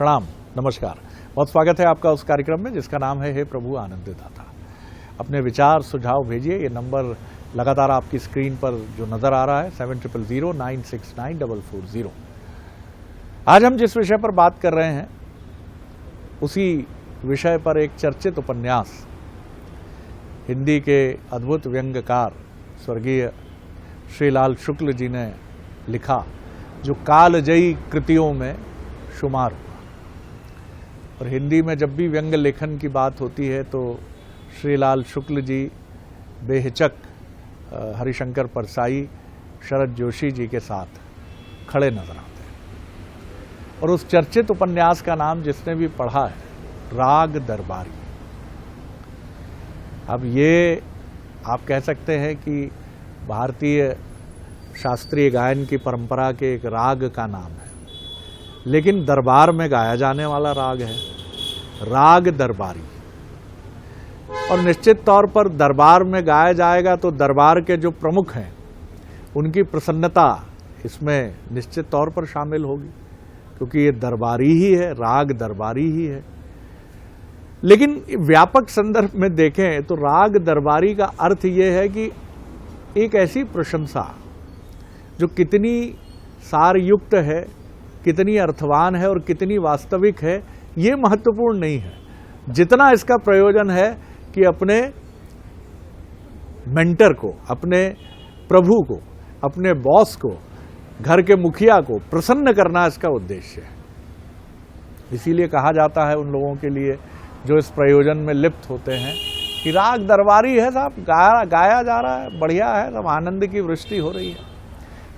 प्रणाम, नमस्कार। बहुत स्वागत है आपका उस कार्यक्रम में जिसका नाम है हे प्रभु आनंद दाता। अपने विचार सुझाव भेजिए। ये नंबर लगातार आपकी स्क्रीन पर जो नजर आ रहा है 7009694440। आज हम जिस विषय पर बात कर रहे हैं उसी विषय पर एक चर्चित उपन्यास हिंदी के अद्भुत व्यंग्यकार स्वर्गीय श्रीलाल शुक्ल जी ने लिखा, जो कालजयी कृतियों में शुमार हुआ। और हिंदी में जब भी व्यंग्य लेखन की बात होती है तो श्रीलाल शुक्ल जी बेहिचक हरिशंकर परसाई, शरद जोशी जी के साथ खड़े नजर आते हैं। और उस चर्चित उपन्यास का नाम जिसने भी पढ़ा है, राग दरबारी। अब ये आप कह सकते हैं कि भारतीय शास्त्रीय गायन की परंपरा के एक राग का नाम है, लेकिन दरबार में गाया जाने वाला राग है राग दरबारी। और निश्चित तौर पर दरबार में गाया जाएगा तो दरबार के जो प्रमुख हैं उनकी प्रसन्नता इसमें निश्चित तौर पर शामिल होगी, क्योंकि ये दरबारी ही है, राग दरबारी ही है। लेकिन व्यापक संदर्भ में देखें तो राग दरबारी का अर्थ ये है कि एक ऐसी प्रशंसा जो कितनी सारयुक्त है, कितनी अर्थवान है और कितनी वास्तविक है, ये महत्वपूर्ण नहीं है, जितना इसका प्रयोजन है कि अपने मेंटर को, अपने प्रभु को, अपने बॉस को, घर के मुखिया को प्रसन्न करना इसका उद्देश्य है। इसीलिए कहा जाता है उन लोगों के लिए जो इस प्रयोजन में लिप्त होते हैं कि राग दरबारी है साहब, गाया जा रहा है, बढ़िया है, सब आनंद की वृष्टि हो रही है।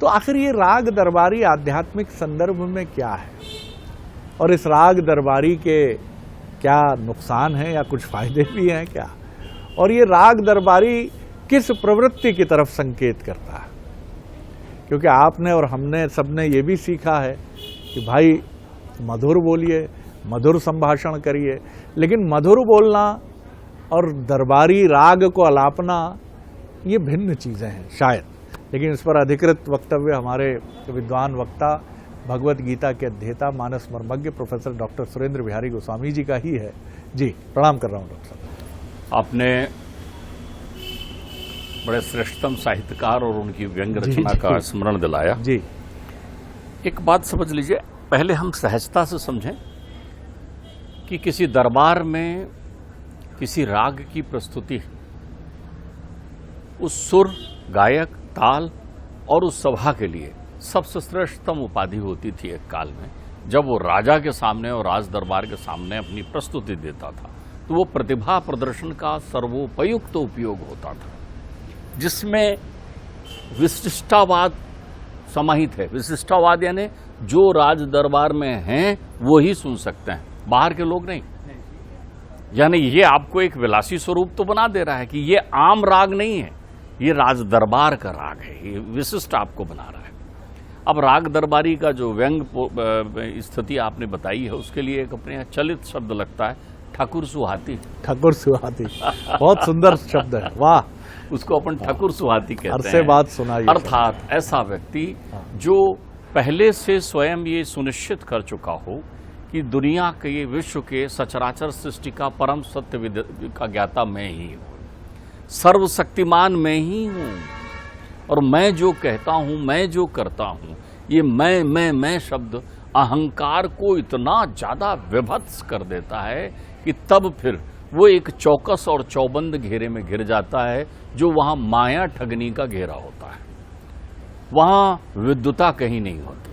तो आखिर ये राग दरबारी आध्यात्मिक संदर्भ में क्या है और इस राग दरबारी के क्या नुकसान हैं या कुछ फायदे भी हैं क्या, और ये राग दरबारी किस प्रवृत्ति की तरफ संकेत करता है। क्योंकि आपने और हमने सबने ये भी सीखा है कि भाई मधुर बोलिए, मधुर संभाषण करिए, लेकिन मधुर बोलना और दरबारी राग को अलापना ये भिन्न चीजें हैं शायद। लेकिन इस पर अधिकृत वक्तव्य हमारे विद्वान वक्ता, भगवत गीता के अध्येता, मानस मर्मज्ञ प्रोफेसर डॉक्टर सुरेंद्र बिहारी गोस्वामी जी का ही है। जी प्रणाम कर रहा हूं डॉक्टर साहब। आपने बड़े श्रेष्ठतम साहित्यकार और उनकी व्यंग्य रचना का स्मरण दिलाया। जी, एक बात समझ लीजिए, पहले हम सहजता से समझें कि किसी दरबार में किसी राग की प्रस्तुति, उस सुर, गायक, ताल और उस सभा के लिए सबसे श्रेष्ठतम उपाधि होती थी एक काल में, जब वो राजा के सामने और राज दरबार के सामने अपनी प्रस्तुति देता था तो वो प्रतिभा प्रदर्शन का सर्वोपयुक्त उपयोग होता था, जिसमें विशिष्टावाद समाहित है। विशिष्टावाद यानी जो राज दरबार में हैं वो ही सुन सकते हैं, बाहर के लोग नहीं। यानी ये आपको एक विलासी स्वरूप तो बना दे रहा है कि ये आम राग नहीं है, ये राज दरबार का राग है, ये विशिष्ट आपको बना रहा है। अब राग दरबारी का जो व्यंग स्थिति आपने बताई है उसके लिए एक अपने यहाँ चलित शब्द लगता है, ठाकुर सुहाती। ठाकुर सुहाती बहुत सुंदर शब्द है, वाह। उसको अपन ठाकुर सुहाती कहते हैं। अरसे बात सुनाई। अर्थात ऐसा व्यक्ति जो पहले से स्वयं ये सुनिश्चित कर चुका हो कि दुनिया के, विश्व के सचराचर सृष्टि का परम सत्य का ज्ञाता मैं ही हूँ, सर्वशक्तिमान मैं ही हूँ, और मैं जो कहता हूँ, मैं जो करता हूँ, ये मैं शब्द अहंकार को इतना ज्यादा विभत्स कर देता है कि तब फिर वो एक चौकस और चौबंद घेरे में घिर जाता है, जो वहां माया ठगनी का घेरा होता है। वहां विद्युता कहीं नहीं होती,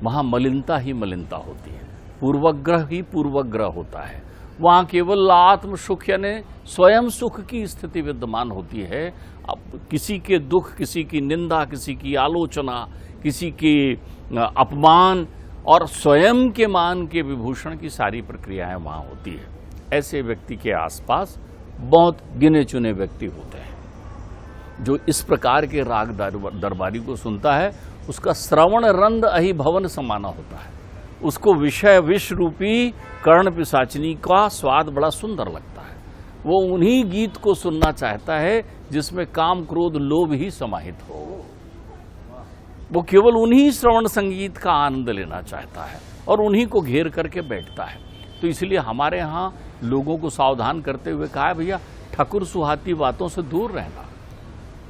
वहां मलिनता ही मलिनता होती है, पूर्वग्रह ही पूर्वग्रह होता है। वहां केवल आत्म सुख यानी स्वयं सुख की स्थिति विद्यमान होती है। अब किसी के दुख, किसी की निंदा, किसी की आलोचना, किसी के अपमान और स्वयं के मान के विभूषण की सारी प्रक्रियाएं वहां होती है। ऐसे व्यक्ति के आसपास बहुत गिने चुने व्यक्ति होते हैं। जो इस प्रकार के राग दरबारी को सुनता है उसका श्रवण रंद अहिभवन समाना होता है, उसको विषय विष रूपी कर्ण पिशाचिनी का स्वाद बड़ा सुंदर लगता है। वो उन्हीं गीत को सुनना चाहता है जिसमें काम क्रोध लोभ ही समाहित हो। वो केवल उन्हीं श्रवण संगीत का आनंद लेना चाहता है। और उन्हीं को घेर करके बैठता है। तो इसलिए हमारे यहाँ लोगों को सावधान करते हुए कहा है, भैया ठकुर सुहाती बातों से दूर रहना।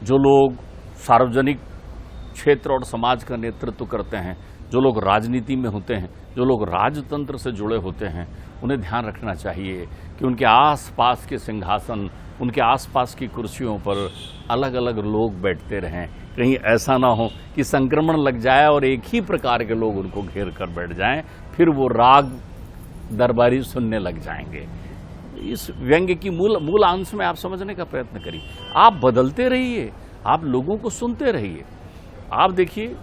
जो लोग सार्वजनिक क्षेत्र और समाज का नेतृत्व करते हैं, जो लोग राजनीति में होते हैं, जो लोग राजतंत्र से जुड़े होते हैं, उन्हें ध्यान रखना चाहिए कि उनके आसपास के सिंहासन, उनके आसपास की कुर्सियों पर अलग अलग लोग बैठते रहें। कहीं ऐसा ना हो कि संक्रमण लग जाए और एक ही प्रकार के लोग उनको घेर कर बैठ जाएं, फिर वो राग दरबारी सुनने लग जाएंगे। इस व्यंग्य की मूल अंश में आप समझने का प्रयत्न करिए। आप बदलते रहिए, आप लोगों को सुनते रहिए। आप देखिए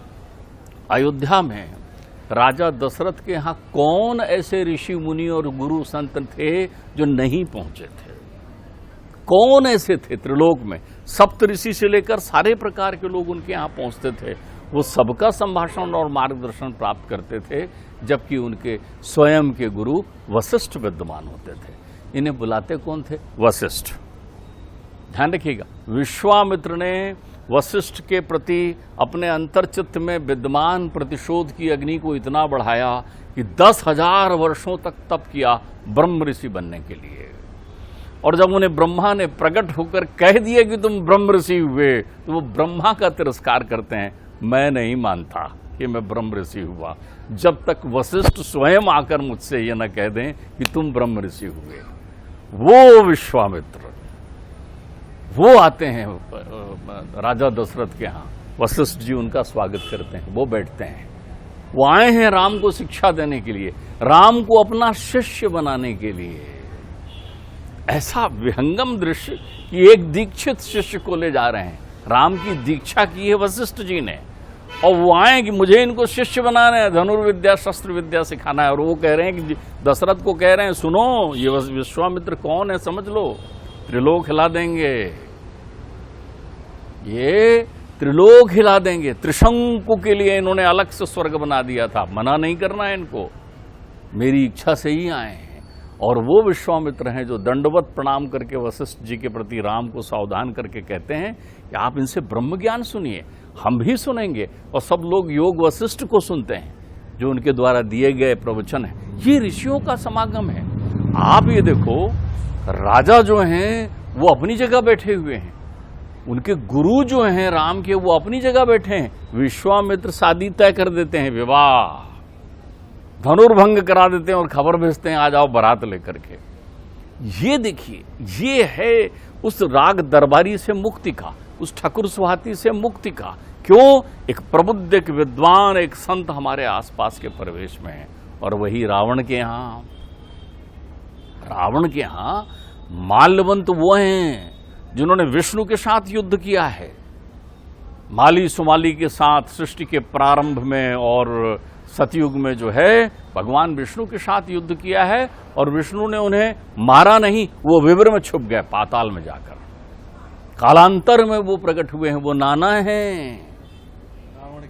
अयोध्या में राजा दशरथ के यहाँ कौन ऐसे ऋषि मुनि और गुरु संत थे जो नहीं पहुंचे थे? कौन ऐसे थे त्रिलोक में? सप्तऋषि से लेकर सारे प्रकार के लोग उनके यहाँ पहुंचते थे। वो सबका संभाषण और मार्गदर्शन प्राप्त करते थे, जबकि उनके स्वयं के गुरु वशिष्ठ विद्यमान होते थे। इन्हें बुलाते कौन थे? वशिष्ठ। ध्यान रखिएगा, विश्वामित्र ने वशिष्ठ के प्रति अपने अंतर्चित्त में विद्यमान प्रतिशोध की अग्नि को इतना बढ़ाया कि 10,000 वर्षों तक तप किया ब्रह्म ऋषि बनने के लिए। और जब उन्हें ब्रह्मा ने प्रकट होकर कह दिया कि तुम ब्रह्म ऋषि हुए, तो वो ब्रह्मा का तिरस्कार करते हैं, मैं नहीं मानता कि मैं ब्रह्म ऋषि हुआ, जब तक वशिष्ठ स्वयं आकर मुझसे ये न कह दें कि तुम ब्रह्म ऋषि हुए। वो विश्वामित्र, वो आते हैं राजा दशरथ के यहाँ। वशिष्ठ जी उनका स्वागत करते हैं, वो बैठते हैं। वो आए हैं राम को शिक्षा देने के लिए, राम को अपना शिष्य बनाने के लिए। ऐसा विहंगम दृश्य कि एक दीक्षित शिष्य को ले जा रहे हैं। राम की दीक्षा की है वशिष्ठ जी ने, और वो आए कि मुझे इनको शिष्य बनाना है, धनुर्विद्या शस्त्र विद्या सिखाना है। और वो कह रहे हैं कि दशरथ को कह रहे हैं, सुनो ये विश्वामित्र कौन है समझ लो, त्रिलोक हिला देंगे, ये त्रिलोक हिला देंगे। त्रिशंकु के लिए इन्होंने अलग से स्वर्ग बना दिया था, मना नहीं करना है इनको, मेरी इच्छा से ही आए हैं। और वो विश्वामित्र हैं जो दंडवत प्रणाम करके वशिष्ठ जी के प्रति राम को सावधान करके कहते हैं कि आप इनसे ब्रह्म ज्ञान सुनिए, हम भी सुनेंगे। और सब लोग योग वशिष्ठ को सुनते हैं, जो उनके द्वारा दिए गए प्रवचन है। ये ऋषियों का समागम है। आप ये देखो, राजा जो हैं वो अपनी जगह बैठे हुए हैं, उनके गुरु जो हैं राम के, वो अपनी जगह बैठे हैं। विश्वामित्र शादी तय कर देते हैं, विवाह, धनुर्भंग करा देते हैं और खबर भेजते हैं, आ जाओ बारात लेकर के। ये देखिए, ये है उस राग दरबारी से मुक्ति का, उस ठकुर सुहाती से मुक्ति का। क्यों? एक प्रबुद्ध, एक विद्वान, एक संत हमारे आसपास के परिवेश में है। और वही रावण के यहाँ माल्यवंत वो हैं जिन्होंने विष्णु के साथ युद्ध किया है। माली सुमाली के साथ सृष्टि के प्रारंभ में और सतयुग में जो है भगवान विष्णु के साथ युद्ध किया है। और विष्णु ने उन्हें मारा नहीं, वो विवर में छुप गए पाताल में जाकर। कालांतर में वो प्रकट हुए हैं, वो नाना हैं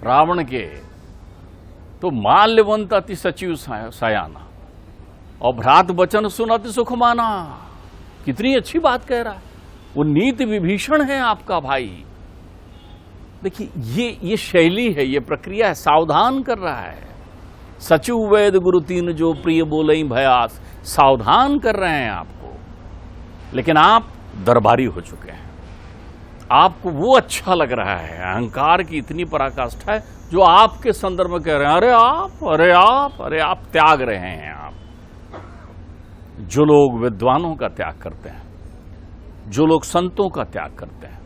रावण के। तो माल्यवंत अति सचिव सयाना और भ्रात वचन सुन अति सुख माना। कितनी अच्छी बात कह रहा है। वो नीति विभीषण है आपका भाई। देखिए ये शैली है, ये प्रक्रिया है, सावधान कर रहा है। सचिव वेद गुरु तीन जो प्रिय बोलई भयास, सावधान कर रहे हैं आपको। लेकिन आप दरबारी हो चुके हैं, आपको वो अच्छा लग रहा है। अहंकार की इतनी पराकाष्ठा है जो आपके संदर्भ में कह रहे हैं, अरे आप त्याग रहे हैं। आप जो लोग विद्वानों का त्याग करते हैं, जो लोग संतों का त्याग करते हैं,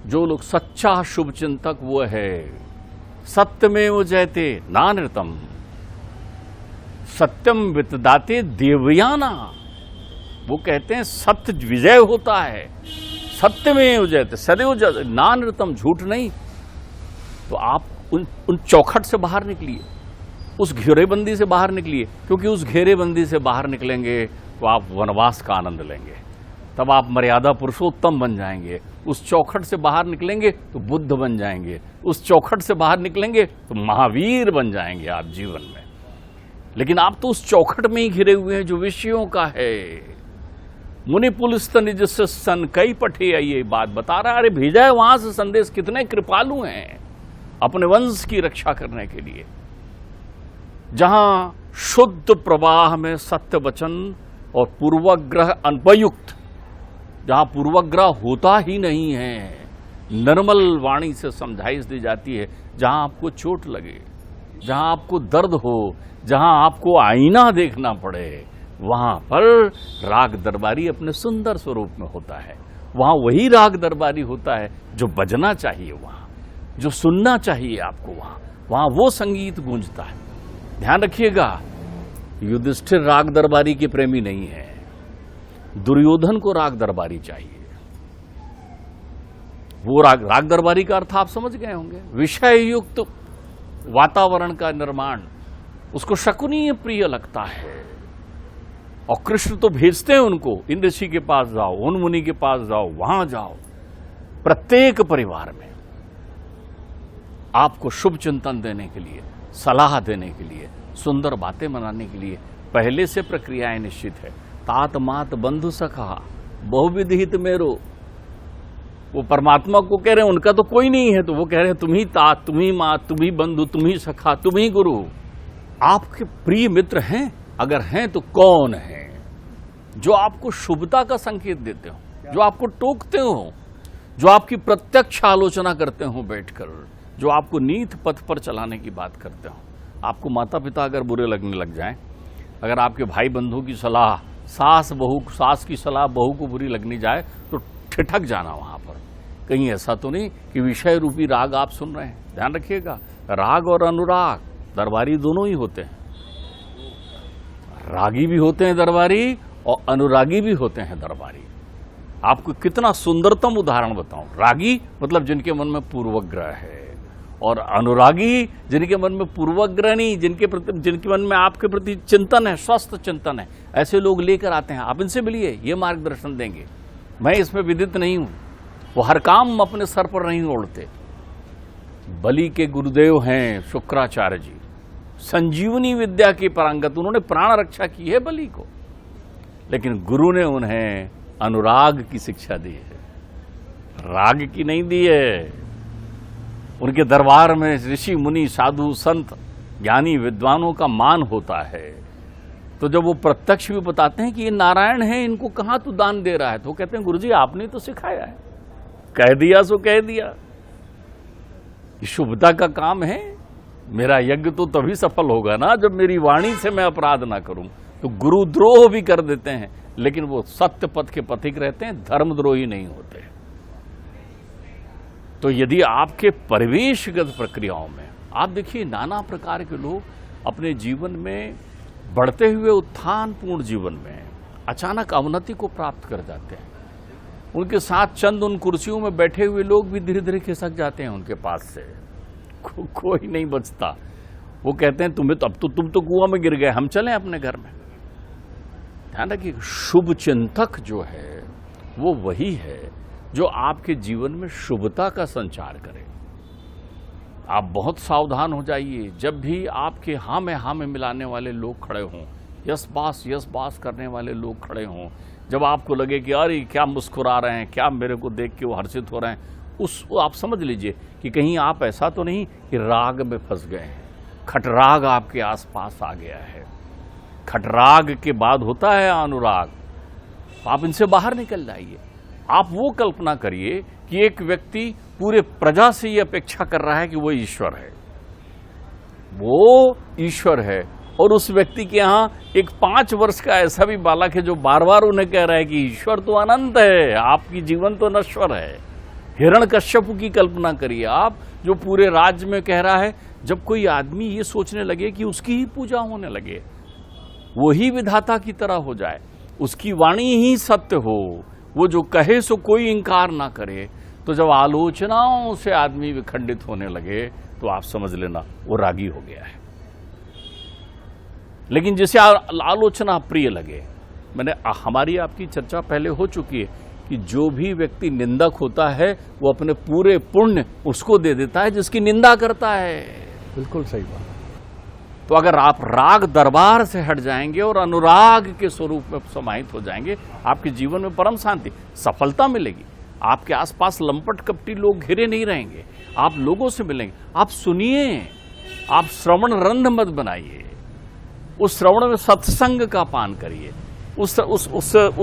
जो लोग सच्चा शुभ चिंतक, वो है सत्यमेव जयते नानृतम सत्यम वितदाते देवयाना। वो कहते हैं सत्य विजय होता है, सत्यमेव जयते, सदैव नानृतम, झूठ नहीं। तो आप उन चौखट से बाहर निकलिए, उस घेरेबंदी से बाहर निकलिए, क्योंकि उस घेरेबंदी से बाहर निकलेंगे तो आप वनवास का आनंद लेंगे, तब आप मर्यादा पुरुषोत्तम बन जाएंगे। उस चौखट से बाहर निकलेंगे तो बुद्ध बन जाएंगे, उस चौखट से बाहर निकलेंगे तो महावीर बन जाएंगे आप जीवन में। लेकिन आप तो उस चौखट में ही घिरे हुए हैं जो विषयों का है। मुनि पुलिस निज से सन कई पठे, ये बात बता रहा है। अरे भेजा है वहां से संदेश, कितने कृपालु हैं अपने वंश की रक्षा करने के लिए। जहां शुद्ध प्रवाह में सत्य वचन और पूर्वग्रह अनुपयुक्त, जहां पूर्वग्रह होता ही नहीं है, निर्मल वाणी से समझाइश दी जाती है, जहां आपको चोट लगे, जहां आपको दर्द हो, जहां आपको आईना देखना पड़े, वहां पर राग दरबारी अपने सुंदर स्वरूप में होता है। वहां वही राग दरबारी होता है जो बजना चाहिए, वहां जो सुनना चाहिए आपको, वहां वो संगीत गूंजता है। ध्यान रखिएगा, युधिष्ठिर राग दरबारी के प्रेमी नहीं है, दुर्योधन को राग दरबारी चाहिए। वो राग दरबारी का अर्थ आप समझ गए होंगे, विषय युक्त वातावरण का निर्माण, उसको शकुनीय प्रिय लगता है। और कृष्ण तो भेजते हैं उनको, इन ऋषि के पास जाओ, उन मुनि के पास जाओ, वहां जाओ। प्रत्येक परिवार में आपको शुभ चिंतन देने के लिए, सलाह देने के लिए, सुंदर बातें मनाने के लिए पहले से प्रक्रियाएं निश्चित है। तात मात बंधु सखा बहुविध हित मेरो, वो परमात्मा को कह रहे हैं, उनका तो कोई नहीं है, तो वो कह रहे हैं तुम ही तात, तुम ही मात, तुम ही बंधु, तुम ही सखा, तुम ही गुरु। आपके प्रिय मित्र हैं? अगर हैं तो कौन है? जो आपको शुभता का संकेत देते हो, जो आपको टोकते हो, जो आपकी प्रत्यक्ष आलोचना करते हो बैठकर, जो आपको नीत पथ पर चलाने की बात करते हो। आपको माता पिता अगर बुरे लगने लग जाएं, अगर आपके भाई बंधु की सलाह सास की सलाह बहू को बुरी लगनी जाए, तो ठिठक जाना वहां पर। कहीं ऐसा तो नहीं कि विषय रूपी राग आप सुन रहे हैं। ध्यान रखिएगा, राग और अनुराग दरबारी दोनों ही होते हैं। रागी भी होते हैं दरबारी और अनुरागी भी होते हैं दरबारी। आपको कितना सुंदरतम उदाहरण बताऊं। रागी मतलब जिनके मन में पूर्वग्रह है, और अनुरागी जिनके मन में पूर्वग्रह नहीं, जिनके मन में आपके प्रति चिंतन है, स्वस्थ चिंतन है। ऐसे लोग लेकर आते हैं, आप इनसे मिलिए, ये मार्गदर्शन देंगे। मैं इसमें विदित नहीं हूं, वो हर काम अपने सर पर नहीं ओढ़ते। बलि के गुरुदेव हैं शुक्राचार्य जी, संजीवनी विद्या के पारंगत, उन्होंने प्राण रक्षा की है बलि को, लेकिन गुरु ने उन्हें अनुराग की शिक्षा दी है, राग की नहीं दी है। उनके दरबार में ऋषि मुनि साधु संत ज्ञानी विद्वानों का मान होता है। तो जब वो प्रत्यक्ष भी बताते हैं कि ये नारायण है, इनको कहाँ तू दान दे रहा है, तो वो कहते हैं गुरुजी आपने तो सिखाया है, कह दिया सो कह दिया। ये शुभता का काम है। मेरा यज्ञ तो तभी सफल होगा ना जब मेरी वाणी से मैं अपराध ना करूं। तो गुरुद्रोह भी कर देते हैं, लेकिन वो सत्य पथ के पथिक रहते हैं, धर्मद्रोही नहीं होते। तो यदि आपके परिवेशगत प्रक्रियाओं में आप देखिए, नाना प्रकार के लोग अपने जीवन में बढ़ते हुए उत्थानपूर्ण जीवन में अचानक अवनति को प्राप्त कर जाते हैं। उनके साथ चंद उन कुर्सियों में बैठे हुए लोग भी धीरे धीरे खिसक जाते हैं उनके पास से। कोई नहीं बचता। वो कहते हैं तुम्हें तो अब तो तुम तो कुआं में गिर गए, हम चलें अपने घर में। ध्यान रखिए, शुभ चिंतक जो है वो वही है जो आपके जीवन में शुभता का संचार करे। आप बहुत सावधान हो जाइए जब भी आपके हाँ में मिलाने वाले लोग खड़े हों, यस बास करने वाले लोग खड़े हों। जब आपको लगे कि अरे क्या मुस्कुरा रहे हैं, क्या मेरे को देख के वो हर्षित हो रहे हैं, आप समझ लीजिए कि कहीं आप ऐसा तो नहीं कि राग में फंस गए हैं, खटराग आपके आसपास आ गया है। खटराग के बाद होता है अनुराग। आप इनसे बाहर निकल जाइए। आप वो कल्पना करिए कि एक व्यक्ति पूरे प्रजा से ये अपेक्षा कर रहा है कि वो ईश्वर है, वो ईश्वर है, और उस व्यक्ति के यहाँ एक 5 वर्ष का ऐसा भी बालक है जो बार बार उन्हें कह रहा है कि ईश्वर तो अनंत है, आपकी जीवन तो नश्वर है। हिरण्यकश्यप की कल्पना करिए आप, जो पूरे राज्य में कह रहा है। जब कोई आदमी ये सोचने लगे कि उसकी ही पूजा होने लगे, वो ही विधाता की तरह हो जाए, उसकी वाणी ही सत्य हो, वो जो कहे सो कोई इंकार ना करे, तो जब आलोचनाओं से आदमी विखंडित होने लगे तो आप समझ लेना वो रागी हो गया है। लेकिन जिसे आलोचना प्रिय लगे, हमारी आपकी चर्चा पहले हो चुकी है कि जो भी व्यक्ति निंदक होता है वो अपने पूरे पुण्य उसको दे देता है जिसकी निंदा करता है। बिल्कुल सही बात। तो अगर आप राग दरबार से हट जाएंगे और अनुराग के स्वरूप में समाहित हो जाएंगे, आपके जीवन में परम शांति, सफलता मिलेगी। आपके आसपास लंपट कपटी लोग घिरे नहीं रहेंगे, आप लोगों से मिलेंगे। आप सुनिए, आप श्रवण रंध मत बनाइए, उस श्रवण में सत्संग का पान करिए। उस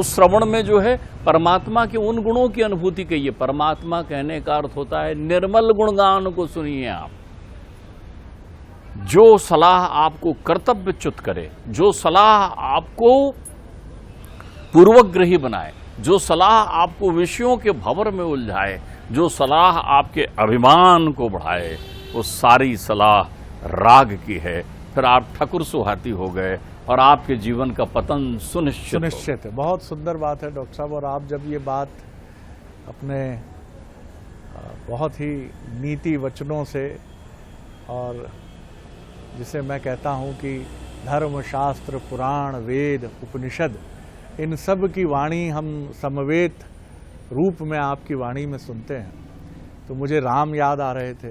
श्रवण में जो है परमात्मा के उन गुणों की अनुभूति करिए। परमात्मा कहने का अर्थ होता है निर्मल गुणगान को सुनिए आप। जो सलाह आपको कर्तव्यच्युत करे, जो सलाह आपको पूर्वग्रही बनाए, जो सलाह आपको विषयों के भंवर में उलझाए, जो सलाह आपके अभिमान को बढ़ाए, वो सारी सलाह राग की है। फिर आप ठकुर सुहाती हो गए और आपके जीवन का पतन सुनिश्चित है। बहुत सुंदर बात है डॉक्टर साहब। और आप जब ये बात अपने बहुत ही नीति वचनों से, और जिसे मैं कहता हूँ कि धर्म शास्त्र पुराण वेद उपनिषद, इन सब की वाणी हम समवेत रूप में आपकी वाणी में सुनते हैं, तो मुझे राम याद आ रहे थे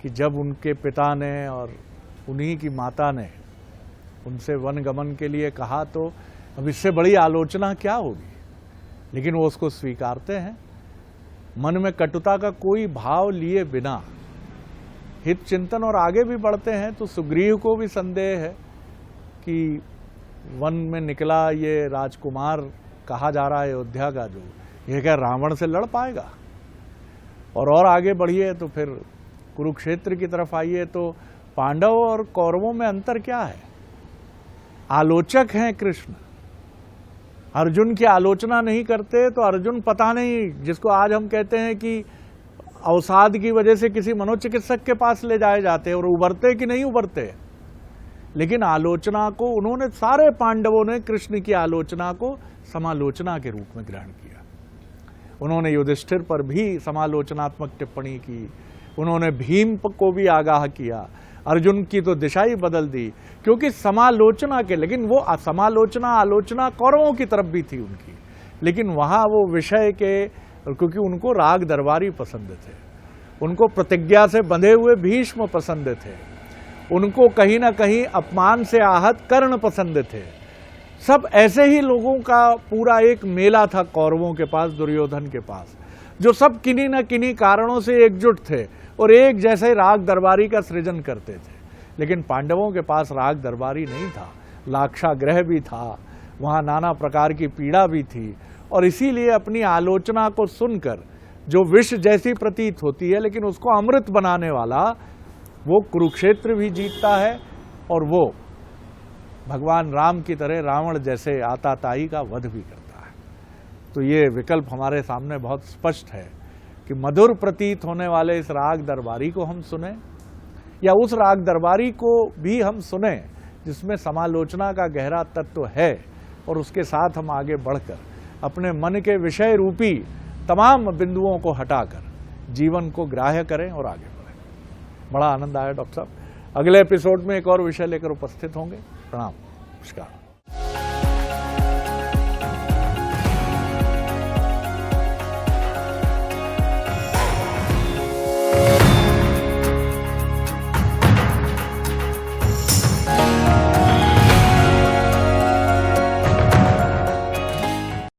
कि जब उनके पिता ने और उन्हीं की माता ने उनसे वन गमन के लिए कहा, तो अब इससे बड़ी आलोचना क्या होगी, लेकिन वो उसको स्वीकारते हैं मन में कटुता का कोई भाव लिए बिना, हित चिंतन, और आगे भी बढ़ते हैं। तो सुग्रीव को भी संदेह है कि वन में निकला ये राजकुमार कहा जा रहा है अयोध्या का, जो ये क्या रावण से लड़ पाएगा। और आगे बढ़िए तो फिर कुरुक्षेत्र की तरफ आइए, तो पांडव और कौरवों में अंतर क्या है? आलोचक हैं कृष्ण, अर्जुन की आलोचना नहीं करते। तो अर्जुन पता नहीं, जिसको आज हम कहते हैं कि अवसाद की वजह से किसी मनोचिकित्सक के पास ले जाए जाते हैं, और उबरते कि नहीं उबरते, लेकिन आलोचना को उन्होंने, सारे पांडवों ने कृष्ण की आलोचना को समालोचना के रूप में ग्रहण किया। उन्होंने युधिष्ठिर पर भी समालोचनात्मक टिप्पणी की, उन्होंने भीम को भी आगाह किया, अर्जुन की तो दिशा ही बदल दी, क्योंकि समालोचना के, लेकिन वो समालोचना आलोचना कौरवों की तरफ भी थी उनकी, लेकिन वहां वो विषय के, क्योंकि उनको राग दरबारी पसंद थे, उनको प्रतिज्ञा से बंधे हुए भीष्म पसंद थे, उनको कहीं ना कहीं अपमान से आहत कर्ण पसंद थे। सब ऐसे ही लोगों का पूरा एक मेला था कौरवों के पास, दुर्योधन के पास, जो सब किन्हीं न किन्हीं कारणों से एकजुट थे और एक जैसे राग दरबारी का सृजन करते थे। लेकिन पांडवों के पास राग दरबारी नहीं था, लाक्षागृह भी था, वहां नाना प्रकार की पीड़ा भी थी, और इसीलिए अपनी आलोचना को सुनकर जो विष जैसी प्रतीत होती है, लेकिन उसको अमृत बनाने वाला, वो कुरुक्षेत्र भी जीतता है, और वो भगवान राम की तरह रावण जैसे आताताई का वध भी करता है। तो ये विकल्प हमारे सामने बहुत स्पष्ट है कि मधुर प्रतीत होने वाले इस राग दरबारी को हम सुने, या उस राग दरबारी को भी हम सुने जिसमें समालोचना का गहरा तत्व है, और उसके साथ हम आगे बढ़कर अपने मन के विषय रूपी तमाम बिंदुओं को हटाकर जीवन को ग्राह्य करें और आगे बढ़ें। बड़ा आनंद आया डॉक्टर साहब। अगले एपिसोड में एक और विषय लेकर उपस्थित होंगे। प्रणाम, नमस्कार।